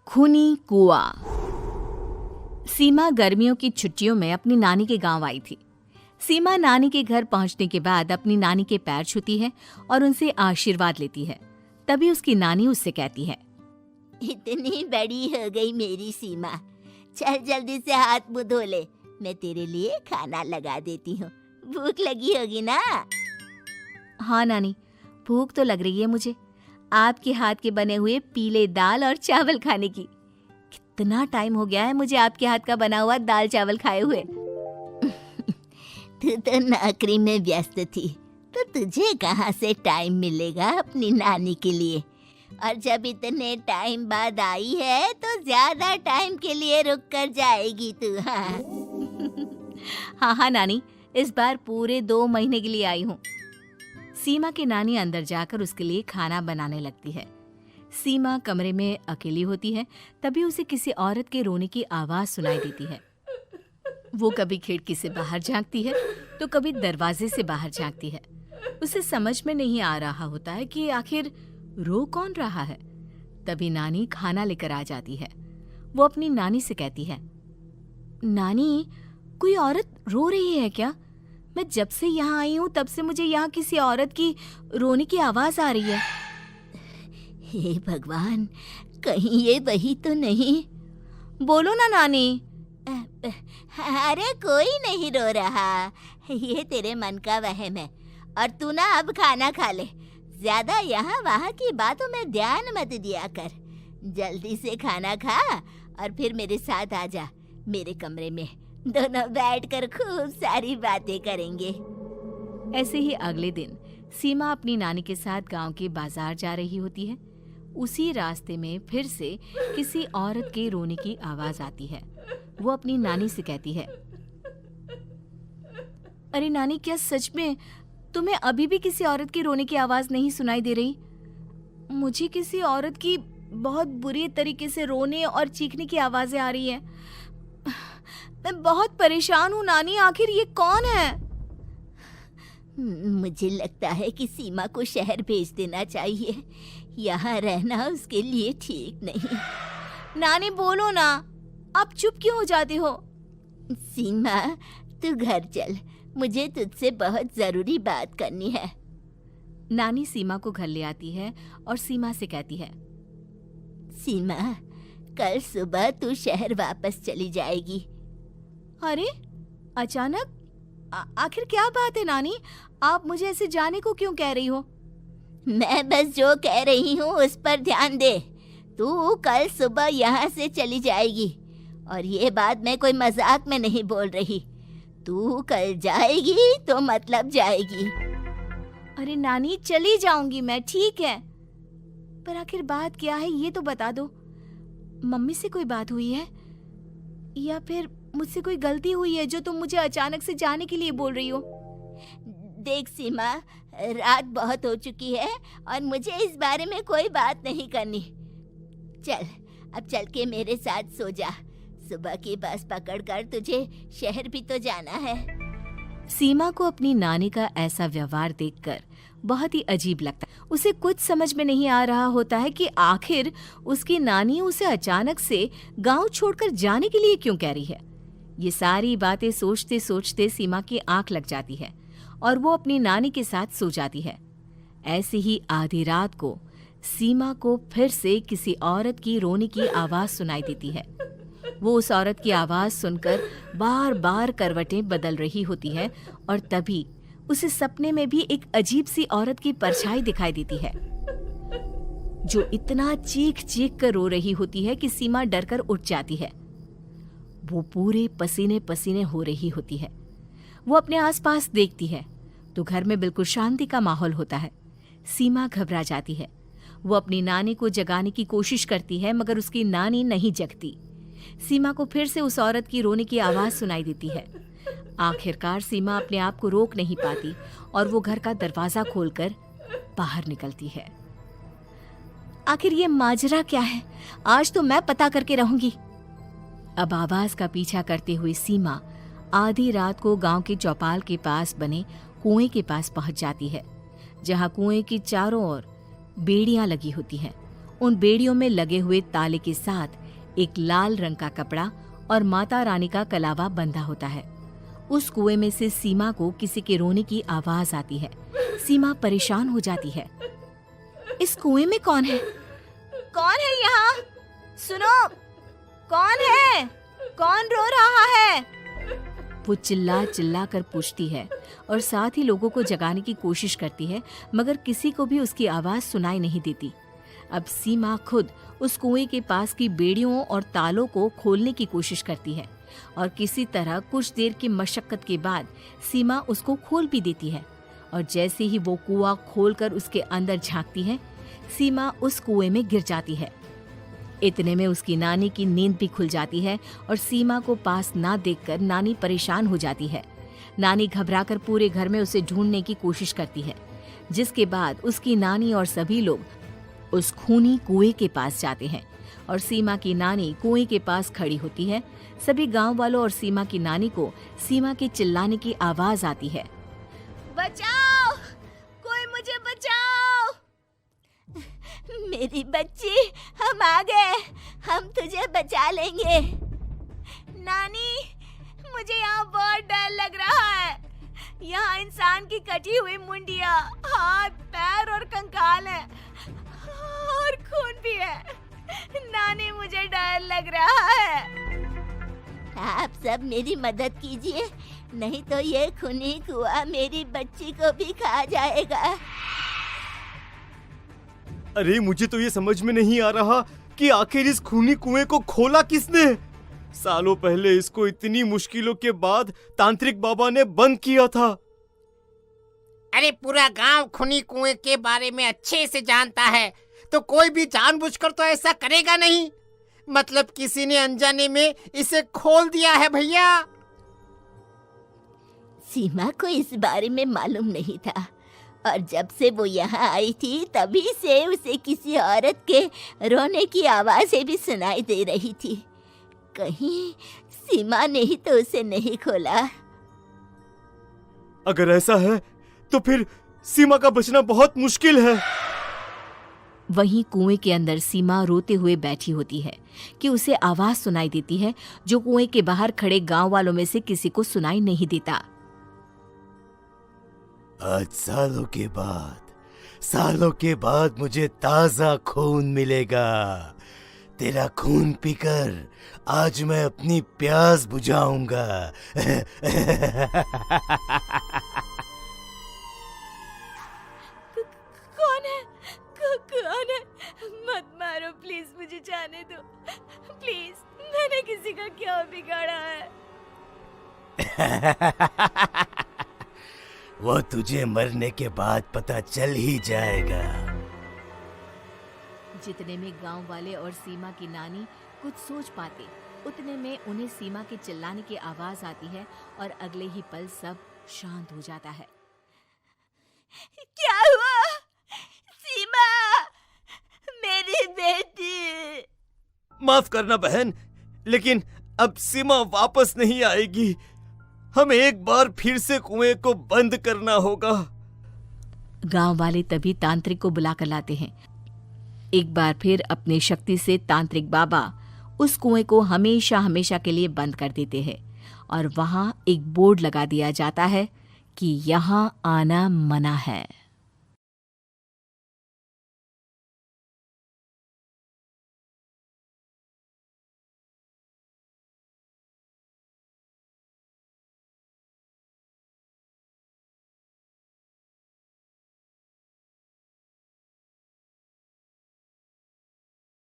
खूनी कुआं। सीमा गर्मियों की छुट्टियों में अपनी नानी के गांव आई थी। सीमा नानी के घर पहुंचने के बाद अपनी नानी के पैर छूती है और उनसे आशीर्वाद लेती है। तभी उसकी नानी उससे कहती है, इतनी बड़ी हो गई मेरी सीमा, चल जल्दी से हाथ मुंह धो ले, मैं तेरे लिए खाना लगा देती हूँ। भूख लगी होगी ना? हाँ नानी, भूख तो लग रही है मुझे, आपके हाथ के बने हुए पीले दाल और चावल खाने की। कितना टाइम हो गया है मुझे आपके हाथ का बना हुआ दाल चावल खाए हुए। तू तो नौकरी में व्यस्त थी, तो तुझे कहाँ से टाइम मिलेगा अपनी नानी के लिए? और जब इतने टाइम बाद आई है तो ज्यादा टाइम के लिए रुक कर जाएगी तू। हाँ नानी, इस बार पूरे 2 महीने के लिए आई हूँ। सीमा की नानी अंदर जाकर उसके लिए खाना बनाने लगती है। सीमा कमरे में अकेली होती है, तभी उसे किसी औरत के रोने की आवाज सुनाई देती है। वो कभी खिड़की से बाहर झांकती है तो कभी दरवाजे से बाहर झांकती है। उसे समझ में नहीं आ रहा होता है कि आखिर रो कौन रहा है। तभी नानी खाना लेकर आ जाती है। वो अपनी नानी से कहती है, नानी, कोई औरत रो रही है क्या? मैं जब से यहाँ आई हूँ तब से मुझे यहाँ किसी औरत की रोने की आवाज आ रही है। हे भगवान, कहीं ये वही तो नहीं? बोलो ना नानी। अरे कोई नहीं रो रहा, ये तेरे मन का वहम है। और तू ना अब खाना खा ले, ज्यादा यहाँ वहाँ की बातों में ध्यान मत दिया कर। जल्दी से खाना खा और फिर मेरे साथ आ जा मेरे कमरे में, दोनों बैठकर खूब सारी बातें करेंगे। ऐसे ही अगले दिन सीमा अपनी नानी के साथ गांव के बाजार जा रही होती है। उसी रास्ते में फिर से किसी औरत के रोने की आवाज आती है। वो अपनी नानी से कहती है, अरे नानी, क्या सच में तुम्हें अभी भी किसी औरत की रोने की आवाज नहीं सुनाई दे रही? मुझे किसी औरत की बहुत बुरी तरीके से रोने और चीखने की आवाजें आ रही है। मैं बहुत परेशान हूँ नानी, आखिर ये कौन है? मुझे लगता है कि सीमा को शहर भेज देना चाहिए, यहाँ रहना उसके लिए ठीक नहीं। नानी बोलो ना, आप चुप क्यों हो जाते हो? सीमा, तू घर चल, मुझे तुझसे बहुत जरूरी बात करनी है। नानी सीमा को घर ले आती है और सीमा से कहती है, सीमा, कल सुबह तू शहर वापस चली जाएगी। अरे अचानक? आखिर क्या बात है नानी, आप मुझे ऐसे जाने को क्यों कह रही हो? मैं बस जो कह रही हूँ उस पर ध्यान दे। तू कल सुबह यहाँ से चली जाएगी, और ये बात मैं कोई मजाक में नहीं बोल रही। तू कल जाएगी तो मतलब जाएगी। अरे नानी, चली जाऊंगी मैं, ठीक है, पर आखिर बात क्या है ये तो बता दो। मम्मी से कोई बात हुई है या फिर मुझसे कोई गलती हुई है जो तुम मुझे अचानक से जाने के लिए बोल रही हो? देख सीमा, रात बहुत हो चुकी है और मुझे इस बारे में कोई बात नहीं करनी। चल, अब चल के मेरे साथ सो जा। सुबह की बस पकड़कर तुझे शहर भी तो जाना है। सीमा को अपनी नानी का ऐसा व्यवहार देखकर बहुत ही अजीब लगता है। उसे कुछ समझ में नहीं आ रहा होता है कि आखिर उसकी नानी उसे अचानक से गांव छोड़कर जाने के लिए क्यों कह रही है। ये सारी बातें सोचते सोचते सीमा की आंख लग जाती है और वो अपनी नानी के साथ सो जाती है। ऐसी ही आधी रात को सीमा को फिर से किसी औरत की रोने की आवाज सुनाई देती है। वो उस औरत की आवाज सुनकर बार बार करवटें बदल रही होती है और तभी उसे सपने में भी एक अजीब सी औरत की परछाई दिखाई देती है, जो इतना चीख चीख कर रो रही होती है कि सीमा डरकर उठ जाती है। वो पूरे पसीने पसीने हो रही होती है। वो अपने आसपास देखती है तो घर में बिल्कुल शांति का माहौल होता है। सीमा घबरा जाती है। वो अपनी नानी को जगाने की कोशिश करती है, मगर उसकी नानी नहीं जगती। सीमा को फिर से उस औरत की रोने की आवाज सुनाई देती है। आखिरकार सीमा अपने आप को रोक नहीं पाती और वो घर का दरवाजा खोलकर बाहर निकलती है। आखिर ये माजरा क्या है? आज तो मैं पता करके रहूंगी। अब आवाज का पीछा करते हुए सीमा आधी रात को गांव के चौपाल के पास बने कुएं के पास पहुंच जाती है, जहां कुएं की चारों ओर बेड़ियां लगी होती हैं उन बेड़ियों में लगे हुए ताले के साथ एक लाल रंग का कपड़ा और माता रानी का कलावा बंधा होता है। उस कुएं में से सीमा को किसी के रोने की आवाज आती है। सीमा परेशान हो जाती है। इस कुएं में कौन है? कौन है यहाँ? सुनो, कौन है? कौन रो रहा है? वो चिल्ला चिल्ला कर पूछती है और साथ ही लोगों को जगाने की कोशिश करती है, मगर किसी को भी उसकी आवाज सुनाई नहीं देती। अब सीमा खुद उस कुएं के पास की बेड़ियों और तालों को खोलने की कोशिश करती है और किसी तरह कुछ देर की मशक्कत के बाद सीमा उसको खोल भी देती है। और जैसे ही वो कुआं खोलकर उसके अंदर झांकती है, सीमा उस कुएं में गिर जाती है। इतने में उसकी नानी की नींद भी खुल जाती है और सीमा को पास ना देखकर नानी परेशान हो जाती है। नानी घबराकर पूरे घर में उसे ढूंढने की कोशिश करती है, जिसके बाद उसकी नानी और सभी लोग उस खूनी कुएं के पास जाते हैं और सीमा की नानी कुएं के पास खड़ी होती है। सभी गांव वालों और सीमा की नानी को सीमा के चिल्लाने की आवाज आती है। बचाओ, कोई मुझे बचाओ। मेरी बच्ची, हम आ गए, हम तुझे बचा लेंगे। नानी, मुझे यहाँ बहुत डर लग रहा है। यहाँ इंसान की कटी हुई मुंडिया, हाथ, पैर और कंकाल है और खून भी है। नानी, मुझे डर लग रहा है। आप सब मेरी मदद कीजिए, नहीं तो ये खूनी कुआं मेरी बच्ची को भी खा जाएगा। अरे मुझे तो ये समझ में नहीं आ रहा कि आखिर इस खूनी कुएं को खोला किसने। सालों पहले इसको इतनी मुश्किलों के बाद तांत्रिक बाबा ने बंद किया था। अरे पूरा गांव खूनी कुएं के बारे में अच्छे से जानता है, तो कोई भी जानबूझकर तो ऐसा करेगा नहीं। मतलब किसी ने अनजाने में इसे खोल दिया है भैया। सीमा को इस बारे में मालूम नहीं था और जब से वो यहाँ आई थी तभी से उसे किसी औरत के रोने की आवाजें भी सुनाई दे रही थी। कहीं सीमा ने ही तो उसे नहीं खोला। अगर ऐसा है तो फिर सीमा का बचना बहुत मुश्किल है। वहीं कुएं के अंदर सीमा रोते हुए बैठी होती है कि उसे आवाज सुनाई देती है जो कुएं के बाहर खड़े गांव वालों में से किसी को सुनाई नहीं देता। आज सालों के बाद मुझे ताजा खून मिलेगा। तेरा खून पीकर आज मैं अपनी प्यास बुझाऊंगा। कौन है? मत मारो प्लीज, मुझे जाने दो प्लीज। मैंने किसी का क्या बिगाड़ा है? वो तुझे मरने के बाद पता चल ही जाएगा। जितने में गांव वाले और सीमा की नानी कुछ सोच पाते, उतने में उन्हें सीमा के चिल्लाने की आवाज आती है और अगले ही पल सब शांत हो जाता है। क्या हुआ? सीमा, मेरी बेटी। माफ करना बहन, लेकिन अब सीमा वापस नहीं आएगी। हमें एक बार फिर से कुएं को बंद करना होगा। गांव वाले तभी तांत्रिक को बुला कर लाते हैं। एक बार फिर अपनी शक्ति से तांत्रिक बाबा उस कुएं को हमेशा हमेशा के लिए बंद कर देते हैं और वहां एक बोर्ड लगा दिया जाता है कि यहाँ आना मना है।